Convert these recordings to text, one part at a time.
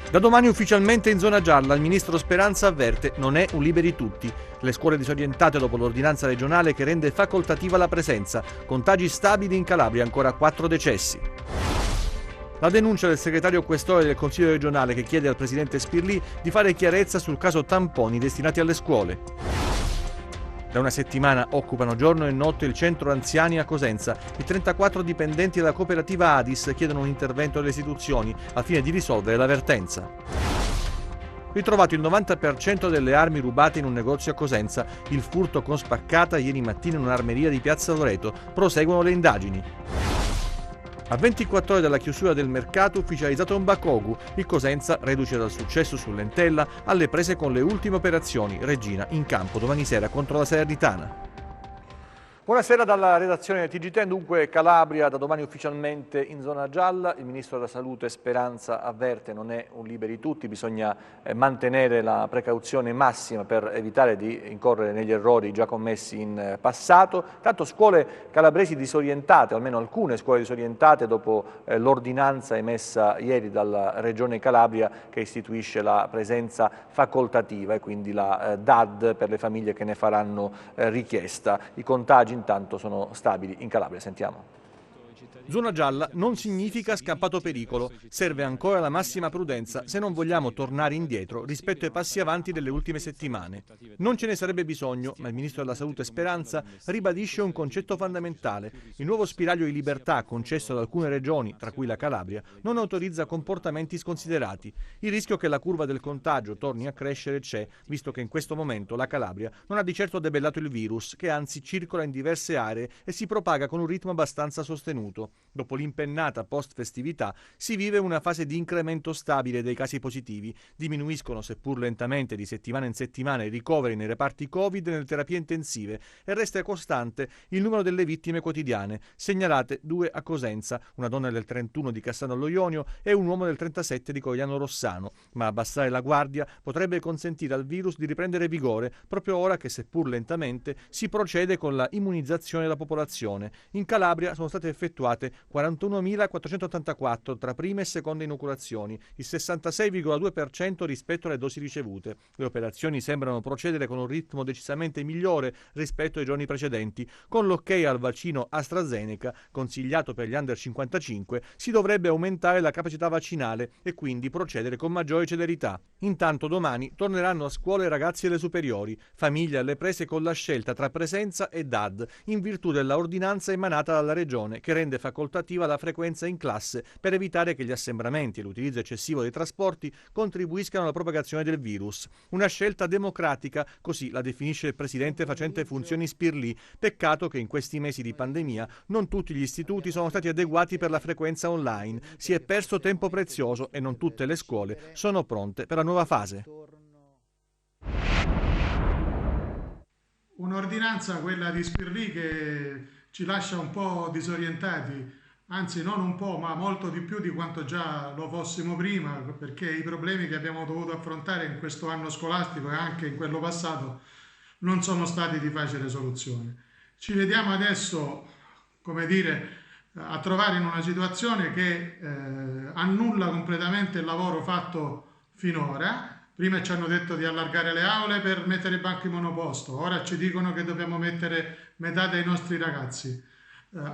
Da domani ufficialmente in zona gialla, il ministro Speranza avverte: non è un liberi tutti. Le scuole disorientate dopo l'ordinanza regionale che rende facoltativa la presenza. Contagi stabili in Calabria, ancora 4 decessi. La denuncia del segretario questore del Consiglio regionale che chiede al presidente Spirlì di fare chiarezza sul caso tamponi destinati alle scuole. Da una settimana occupano giorno e notte il centro anziani a Cosenza. I 34 dipendenti della cooperativa Adis chiedono un intervento delle istituzioni al fine di risolvere la vertenza. Ritrovato il 90% delle armi rubate in un negozio a Cosenza. Il furto con spaccata ieri mattina in un'armeria di Piazza Loreto. Proseguono le indagini. A 24 ore dalla chiusura del mercato ufficializzato un Bakogu, il Cosenza, reduce dal successo sull'Entella, alle prese con le ultime operazioni. Regina in campo domani sera contro la Salernitana. Buonasera dalla redazione TG10, dunque Calabria da domani ufficialmente in zona gialla, il Ministro della Salute Speranza avverte: non è un liberi tutti, bisogna mantenere la precauzione massima per evitare di incorrere negli errori già commessi in passato. Tanto scuole calabresi disorientate, o almeno alcune scuole disorientate dopo l'ordinanza emessa ieri dalla Regione Calabria che istituisce la presenza facoltativa e quindi la DAD per le famiglie che ne faranno richiesta. I contagi intanto sono stabili in Calabria, sentiamo. Zona gialla non significa scappato pericolo, serve ancora la massima prudenza se non vogliamo tornare indietro rispetto ai passi avanti delle ultime settimane. Non ce ne sarebbe bisogno, ma il Ministro della Salute Speranza ribadisce un concetto fondamentale: il nuovo spiraglio di libertà concesso da alcune regioni, tra cui la Calabria, non autorizza comportamenti sconsiderati. Il rischio che la curva del contagio torni a crescere c'è, visto che in questo momento la Calabria non ha di certo debellato il virus, che anzi circola in diverse aree e si propaga con un ritmo abbastanza sostenuto. Dopo l'impennata post-festività si vive una fase di incremento stabile dei casi positivi. Diminuiscono, seppur lentamente, di settimana in settimana i ricoveri nei reparti Covid e nelle terapie intensive e resta costante il numero delle vittime quotidiane, segnalate 2 a Cosenza, una donna del 31 di Cassano allo Ionio e un uomo del 37 di Cogliano Rossano. Ma abbassare la guardia potrebbe consentire al virus di riprendere vigore proprio ora che, seppur lentamente, si procede con la immunizzazione della popolazione. In Calabria sono state effettuate 41.484 tra prime e seconde inoculazioni, il 66,2% rispetto alle dosi ricevute. Le operazioni sembrano procedere con un ritmo decisamente migliore rispetto ai giorni precedenti. Con l'ok al vaccino AstraZeneca, consigliato per gli under 55, si dovrebbe aumentare la capacità vaccinale e quindi procedere con maggiore celerità. Intanto domani torneranno a scuola i ragazzi alle superiori, famiglie alle prese con la scelta tra presenza e DAD, in virtù della ordinanza emanata dalla Regione che rende facoltativa la frequenza in classe per evitare che gli assembramenti e l'utilizzo eccessivo dei trasporti contribuiscano alla propagazione del virus. Una scelta democratica, così la definisce il presidente facente funzioni Spirlì. Peccato che in questi mesi di pandemia non tutti gli istituti sono stati adeguati per la frequenza online. Si è perso tempo prezioso e non tutte le scuole sono pronte per la nuova fase. Un'ordinanza, quella di Spirlì, che ci lascia un po' disorientati, anzi non un po', ma molto di più di quanto già lo fossimo prima, perché i problemi che abbiamo dovuto affrontare in questo anno scolastico e anche in quello passato non sono stati di facile soluzione. Ci vediamo adesso, come dire, a trovare in una situazione che annulla completamente il lavoro fatto finora. Prima ci hanno detto di allargare le aule per mettere i banchi monoposto, ora ci dicono che dobbiamo mettere metà dei nostri ragazzi.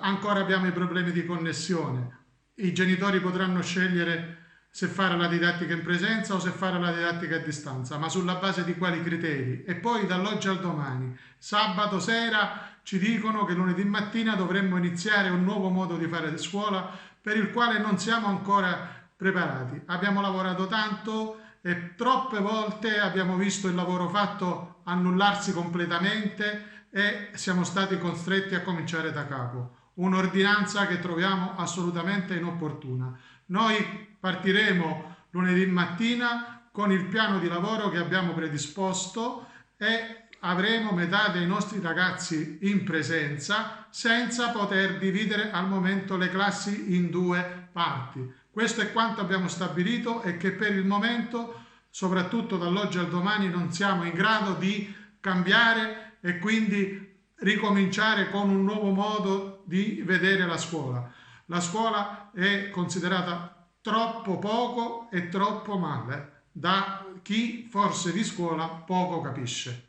Ancora abbiamo i problemi di connessione. I genitori potranno scegliere se fare la didattica in presenza o se fare la didattica a distanza, ma sulla base di quali criteri? E poi dall'oggi al domani, sabato sera, ci dicono che lunedì mattina dovremmo iniziare un nuovo modo di fare scuola per il quale non siamo ancora preparati. Abbiamo lavorato tanto e troppe volte abbiamo visto il lavoro fatto annullarsi completamente e siamo stati costretti a cominciare da capo. Un'ordinanza che troviamo assolutamente inopportuna. Noi partiremo lunedì mattina con il piano di lavoro che abbiamo predisposto e avremo metà dei nostri ragazzi in presenza senza poter dividere al momento le classi in 2 parti. Questo è quanto abbiamo stabilito e che per il momento, soprattutto dall'oggi al domani, non siamo in grado di cambiare e quindi ricominciare con un nuovo modo di vedere la scuola. La scuola è considerata troppo poco e troppo male da chi forse di scuola poco capisce.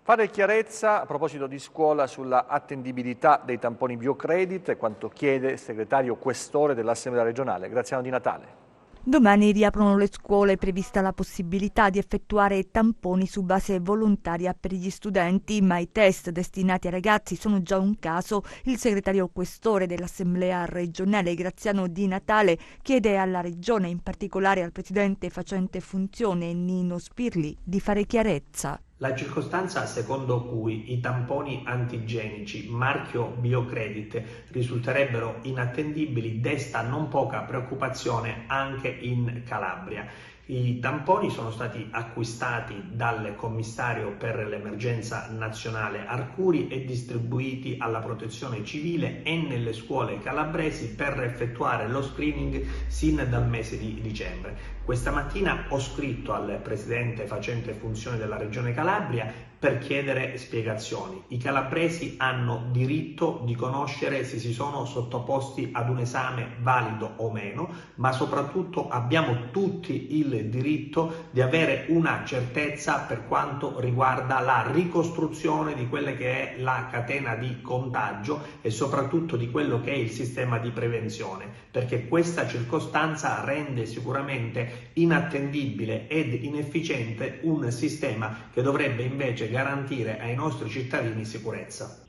Fare chiarezza a proposito di scuola sulla attendibilità dei tamponi Biocredit e quanto chiede il segretario questore dell'Assemblea regionale, Graziano Di Natale. Domani riaprono le scuole, è prevista la possibilità di effettuare tamponi su base volontaria per gli studenti, ma i test destinati ai ragazzi sono già un caso. Il segretario questore dell'Assemblea regionale, Graziano Di Natale, chiede alla Regione, in particolare al presidente facente funzione Nino Spirli, di fare chiarezza. La circostanza secondo cui i tamponi antigenici marchio Biocredit risulterebbero inattendibili desta non poca preoccupazione anche in Calabria. I tamponi sono stati acquistati dal commissario per l'emergenza nazionale Arcuri e distribuiti alla Protezione Civile e nelle scuole calabresi per effettuare lo screening sin dal mese di dicembre. Questa mattina ho scritto al presidente facente funzione della Regione Calabria per chiedere spiegazioni. I calabresi hanno diritto di conoscere se si sono sottoposti ad un esame valido o meno, ma soprattutto abbiamo tutti il diritto di avere una certezza per quanto riguarda la ricostruzione di quella che è la catena di contagio e soprattutto di quello che è il sistema di prevenzione, perché questa circostanza rende sicuramente inattendibile ed inefficiente un sistema che dovrebbe invece garantire ai nostri cittadini sicurezza.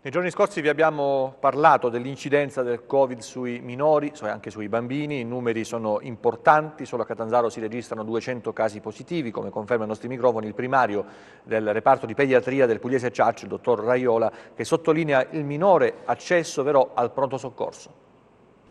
Nei giorni scorsi vi abbiamo parlato dell'incidenza del Covid sui minori, anche sui bambini. I numeri sono importanti, solo a Catanzaro si registrano 200 casi positivi, come conferma ai nostri microfoni il primario del reparto di pediatria del Pugliese Ciaccio, il dottor Raiola, che sottolinea il minore accesso però al pronto soccorso.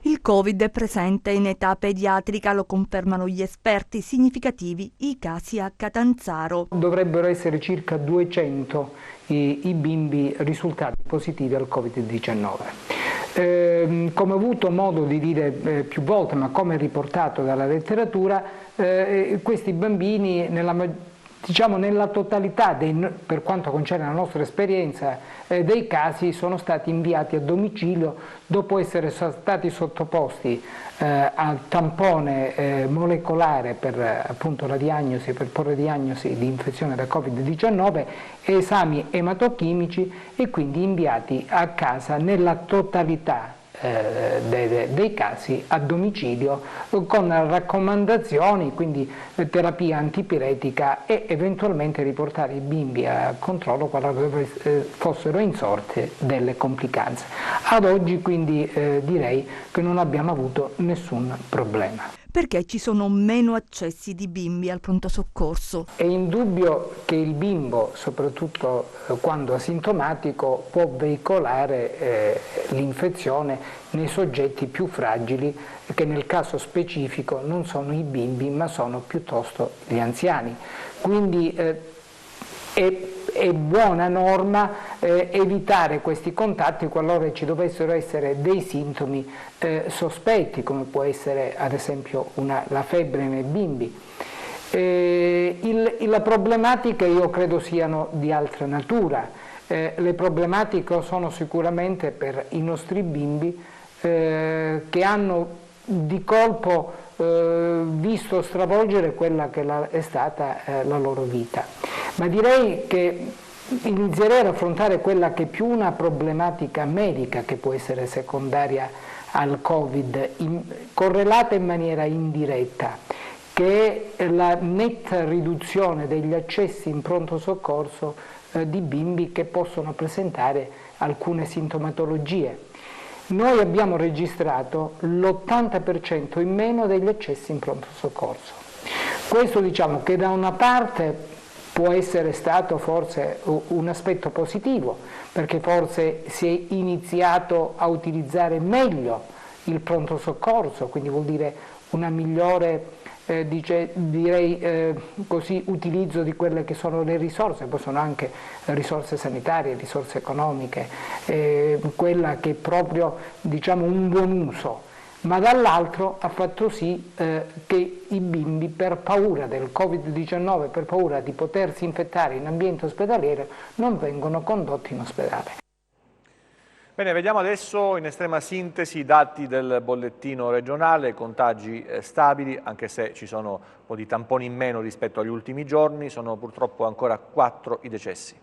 Il Covid è presente in età pediatrica, lo confermano gli esperti. Significativi i casi a Catanzaro. Dovrebbero essere circa 200 i bimbi risultati positivi al Covid-19. Come ho avuto modo di dire più volte, ma come riportato dalla letteratura, questi bambini nella totalità, per quanto concerne la nostra esperienza, dei casi sono stati inviati a domicilio dopo essere stati sottoposti al tampone molecolare per appunto la diagnosi, per porre diagnosi di infezione da Covid-19, esami ematochimici e quindi inviati a casa nella totalità dei casi a domicilio con raccomandazioni, quindi terapia antipiretica e eventualmente riportare i bimbi a controllo qualora fossero insorte delle complicanze. Ad oggi quindi direi che non abbiamo avuto nessun problema. Perché ci sono meno accessi di bimbi al pronto soccorso? È indubbio che il bimbo, soprattutto quando asintomatico, può veicolare l'infezione nei soggetti più fragili, che nel caso specifico non sono i bimbi ma sono piuttosto gli anziani. Quindi è buona norma evitare questi contatti qualora ci dovessero essere dei sintomi sospetti, come può essere ad esempio la febbre nei bimbi. La problematica io credo siano di altra natura. Le problematiche sono sicuramente per i nostri bimbi che hanno di colpo visto stravolgere quella che è stata la loro vita. Ma direi che inizierei ad affrontare quella che è più una problematica medica, che può essere secondaria al Covid, correlata in maniera indiretta, che è la netta riduzione degli accessi in pronto soccorso di bimbi che possono presentare alcune sintomatologie. Noi abbiamo registrato l'80% in meno degli accessi in pronto soccorso. Questo diciamo che da una parte può essere stato forse un aspetto positivo, perché forse si è iniziato a utilizzare meglio il pronto soccorso, quindi vuol dire una migliore utilizzo di quelle che sono le risorse, poi sono anche risorse sanitarie, risorse economiche, quella che è proprio un buon uso. Ma dall'altro ha fatto sì che i bimbi, per paura del Covid-19, per paura di potersi infettare in ambiente ospedaliero, non vengono condotti in ospedale. Bene, vediamo adesso in estrema sintesi i dati del bollettino regionale, contagi stabili, anche se ci sono un po' di tamponi in meno rispetto agli ultimi giorni, sono purtroppo ancora 4 i decessi.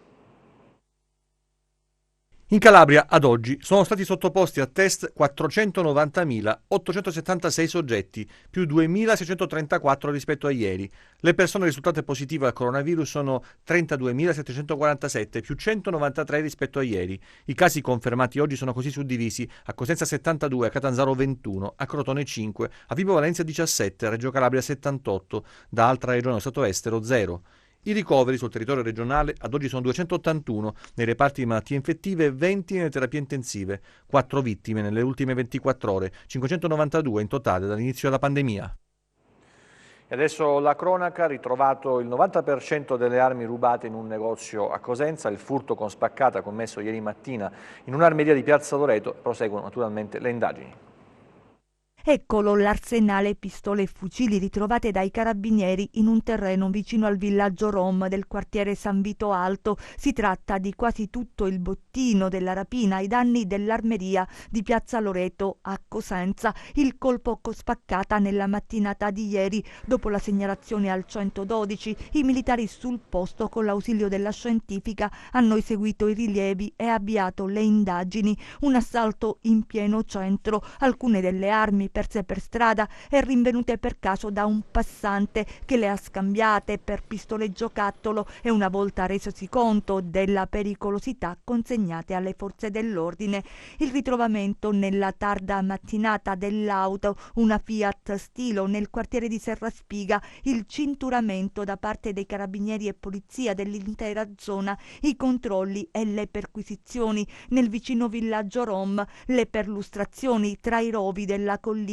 In Calabria ad oggi sono stati sottoposti a test 490.876 soggetti, più 2.634 rispetto a ieri. Le persone risultate positive al coronavirus sono 32.747, più 193 rispetto a ieri. I casi confermati oggi sono così suddivisi: a Cosenza 72, a Catanzaro 21, a Crotone 5, a Vibo Valentia 17, a Reggio Calabria 78, da altra regione stato estero 0. I ricoveri sul territorio regionale ad oggi sono 281 nei reparti di malattie infettive e 20 nelle terapie intensive, 4 vittime nelle ultime 24 ore, 592 in totale dall'inizio della pandemia. E adesso la cronaca: ritrovato il 90% delle armi rubate in un negozio a Cosenza, il furto con spaccata commesso ieri mattina in un'armeria di Piazza Loreto, proseguono naturalmente le indagini. Eccolo l'arsenale pistole e fucili ritrovate dai carabinieri in un terreno vicino al villaggio Rom del quartiere San Vito Alto. Si tratta di quasi tutto il bottino della rapina ai danni dell'armeria di Piazza Loreto a Cosenza. Il colpo spaccata nella mattinata di ieri. Dopo la segnalazione al 112, i militari sul posto con l'ausilio della scientifica hanno eseguito i rilievi e avviato le indagini. Un assalto in pieno centro, alcune delle armi perse per strada e rinvenute per caso da un passante che le ha scambiate per pistole giocattolo e, una volta resosi conto della pericolosità, consegnate alle forze dell'ordine. Il ritrovamento nella tarda mattinata dell'auto, una Fiat Stilo, nel quartiere di Serraspiga, il cinturamento da parte dei carabinieri e polizia dell'intera zona, i controlli e le perquisizioni nel vicino villaggio Rom, le perlustrazioni tra i rovi della collina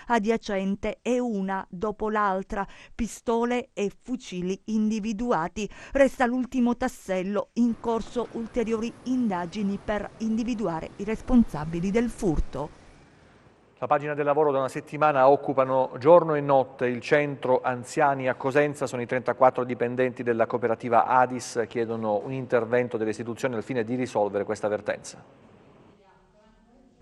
adiacente e una dopo l'altra, pistole e fucili individuati. Resta l'ultimo tassello: in corso ulteriori indagini per individuare i responsabili del furto. La pagina del lavoro da una settimana occupano giorno e notte il centro anziani a Cosenza. Sono i 34 dipendenti della cooperativa Adis, chiedono un intervento delle istituzioni al fine di risolvere questa vertenza.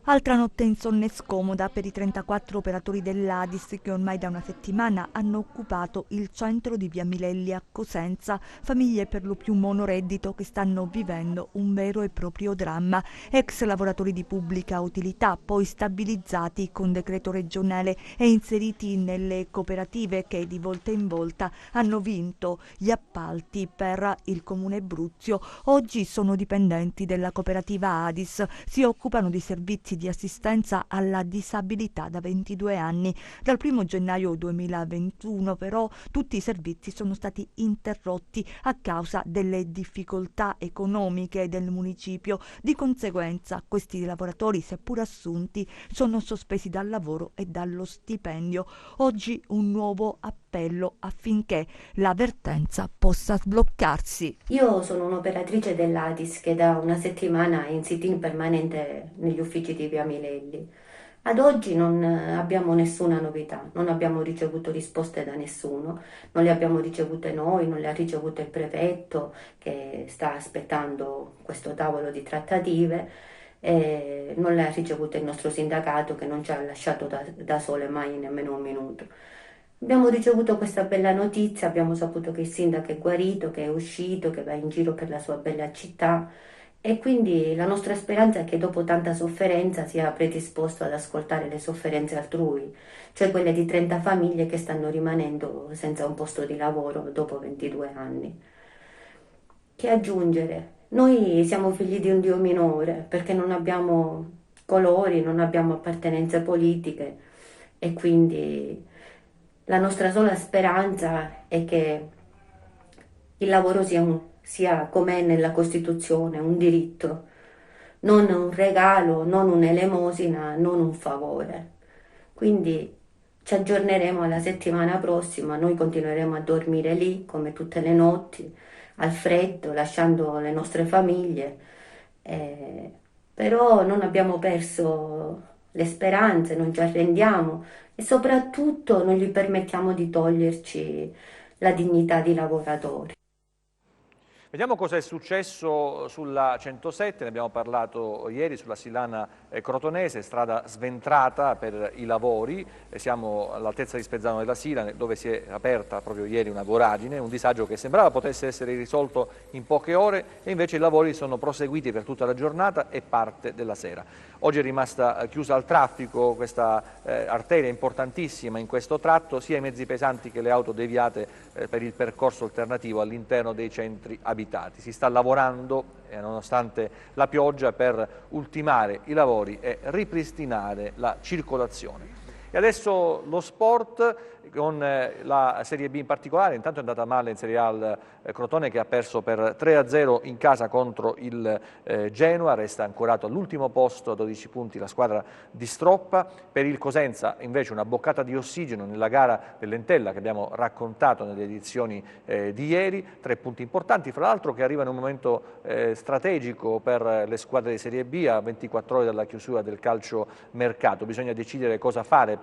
Altra notte insonne e scomoda per i 34 operatori dell'Adis che ormai da una settimana hanno occupato il centro di Via Milelli a Cosenza, famiglie per lo più monoreddito che stanno vivendo un vero e proprio dramma. Ex lavoratori di pubblica utilità, poi stabilizzati con decreto regionale e inseriti nelle cooperative che di volta in volta hanno vinto gli appalti per il Comune Bruzio, oggi sono dipendenti della cooperativa Adis, si occupano di servizi di assistenza alla disabilità da 22 anni. Dal 1 gennaio 2021 però tutti i servizi sono stati interrotti a causa delle difficoltà economiche del municipio. Di conseguenza questi lavoratori, seppur assunti, sono sospesi dal lavoro e dallo stipendio. Oggi un nuovo appello affinché la vertenza possa sbloccarsi. Io sono un'operatrice dell'Adis che da una settimana è in sit-in permanente negli uffici di Via Milelli. Ad oggi non abbiamo nessuna novità, non abbiamo ricevuto risposte da nessuno, non le abbiamo ricevute noi, non le ha ricevute il prefetto che sta aspettando questo tavolo di trattative, non le ha ricevute il nostro sindacato che non ci ha lasciato da sole mai nemmeno un minuto. Abbiamo ricevuto questa bella notizia, abbiamo saputo che il sindaco è guarito, che è uscito, che va in giro per la sua bella città. E quindi la nostra speranza è che dopo tanta sofferenza sia predisposto ad ascoltare le sofferenze altrui, cioè quelle di 30 famiglie che stanno rimanendo senza un posto di lavoro dopo 22 anni. Che aggiungere? Noi siamo figli di un Dio minore perché non abbiamo colori, non abbiamo appartenenze politiche e quindi la nostra sola speranza è che il lavoro sia com'è nella Costituzione, un diritto, non un regalo, non un'elemosina, non un favore. Quindi ci aggiorneremo alla settimana prossima, noi continueremo a dormire lì come tutte le notti, al freddo, lasciando le nostre famiglie, però non abbiamo perso le speranze, non ci arrendiamo e soprattutto non gli permettiamo di toglierci la dignità di lavoratori. Vediamo cosa è successo sulla 107, ne abbiamo parlato ieri, sulla Silana Crotonese, strada sventrata per i lavori. Siamo all'altezza di Spezzano della Sila, dove si è aperta proprio ieri una voragine, un disagio che sembrava potesse essere risolto in poche ore e invece i lavori sono proseguiti per tutta la giornata e parte della sera. Oggi è rimasta chiusa al traffico questa arteria importantissima in questo tratto, sia i mezzi pesanti che le auto deviate per il percorso alternativo all'interno dei centri abitati. Si sta lavorando, nonostante la pioggia, per ultimare i lavori e ripristinare la circolazione. E adesso lo sport con la Serie B in particolare. Intanto è andata male in Serie A il Crotone, che ha perso per 3-0 in casa contro il Genoa, resta ancorato all'ultimo posto a 12 punti la squadra di Stroppa. Per il Cosenza invece una boccata di ossigeno nella gara dell'Entella che abbiamo raccontato nelle edizioni di ieri, 3 punti importanti, fra l'altro che arriva in un momento strategico per le squadre di Serie B, a 24 ore dalla chiusura del calcio mercato. Bisogna decidere cosa fare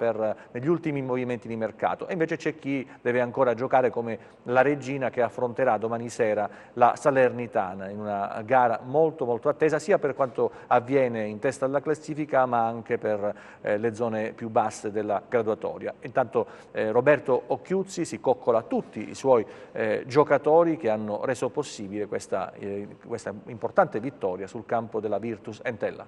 negli ultimi movimenti di mercato, e invece c'è chi deve ancora giocare come la Reggina, che affronterà domani sera la Salernitana in una gara molto attesa, sia per quanto avviene in testa alla classifica ma anche per le zone più basse della graduatoria. Intanto Roberto Occhiuzzi si coccola tutti i suoi giocatori che hanno reso possibile questa importante vittoria sul campo della Virtus Entella.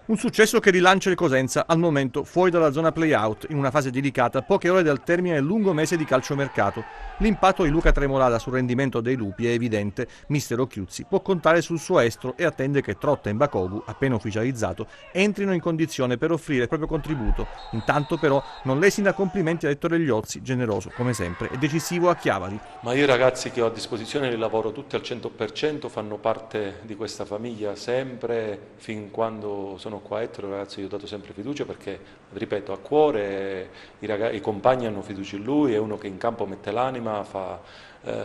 Un successo che rilancia il Cosenza, al momento fuori dalla zona play-out, in una fase delicata a poche ore dal termine del lungo mese di calciomercato. L'impatto di Luca Tremolada sul rendimento dei lupi è evidente. Mister Occhiuzzi può contare sul suo estro e attende che Trotta e Mbakovu, appena ufficializzato, entrino in condizione per offrire il proprio contributo. Intanto però non lesina complimenti a Ettore Liozzi, generoso come sempre e decisivo a Chiavari. Ma io i ragazzi che ho a disposizione li lavoro tutti al 100%, fanno parte di questa famiglia sempre, fin quando sono qua. Ettore, ragazzi, io ho dato sempre fiducia perché, ripeto, a cuore i compagni hanno fiducia in lui, è uno che in campo mette l'anima,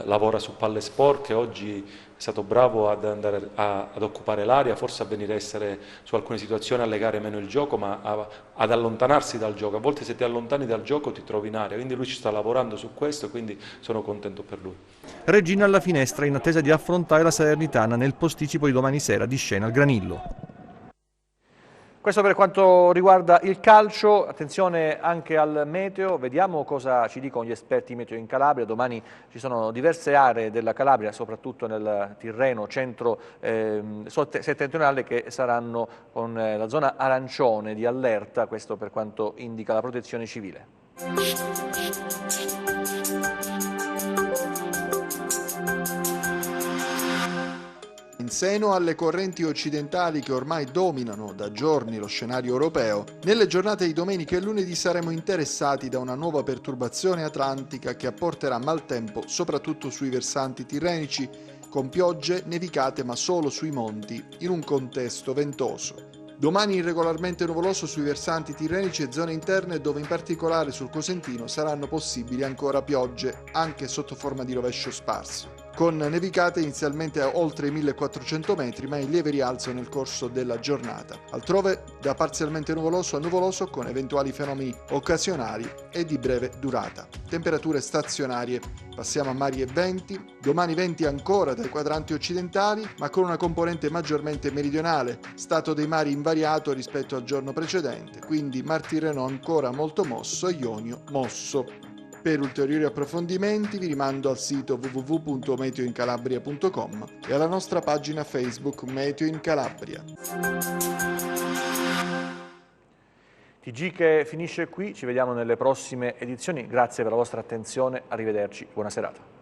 lavora su palle sporche. Oggi è stato bravo ad andare ad occupare l'area, forse a venire a essere su alcune situazioni a legare meno il gioco, ma ad allontanarsi dal gioco. A volte se ti allontani dal gioco ti trovi in area, quindi lui ci sta lavorando su questo, quindi sono contento per lui. Reggina alla finestra in attesa di affrontare la Salernitana nel posticipo di domani sera di scena al Granillo. Questo per quanto riguarda il calcio. Attenzione anche al meteo, vediamo cosa ci dicono gli esperti meteo in Calabria. Domani ci sono diverse aree della Calabria, soprattutto nel Tirreno centro settentrionale, che saranno con la zona arancione di allerta, questo per quanto indica la Protezione Civile. In seno alle correnti occidentali che ormai dominano da giorni lo scenario europeo, nelle giornate di domenica e lunedì saremo interessati da una nuova perturbazione atlantica che apporterà maltempo soprattutto sui versanti tirrenici, con piogge, nevicate ma solo sui monti, in un contesto ventoso. Domani irregolarmente nuvoloso sui versanti tirrenici e zone interne, dove in particolare sul Cosentino saranno possibili ancora piogge, anche sotto forma di rovescio sparso, con nevicate inizialmente a oltre i 1400 metri, ma in lieve rialzo nel corso della giornata. Altrove da parzialmente nuvoloso a nuvoloso, con eventuali fenomeni occasionali e di breve durata. Temperature stazionarie. Passiamo a mari e venti. Domani venti ancora dai quadranti occidentali, ma con una componente maggiormente meridionale. Stato dei mari invariato rispetto al giorno precedente, quindi Mar Tirreno ancora molto mosso e Ionio mosso. Per ulteriori approfondimenti vi rimando al sito www.meteoincalabria.com e alla nostra pagina Facebook Meteo in Calabria. TG che finisce qui, ci vediamo nelle prossime edizioni, grazie per la vostra attenzione, arrivederci, buona serata.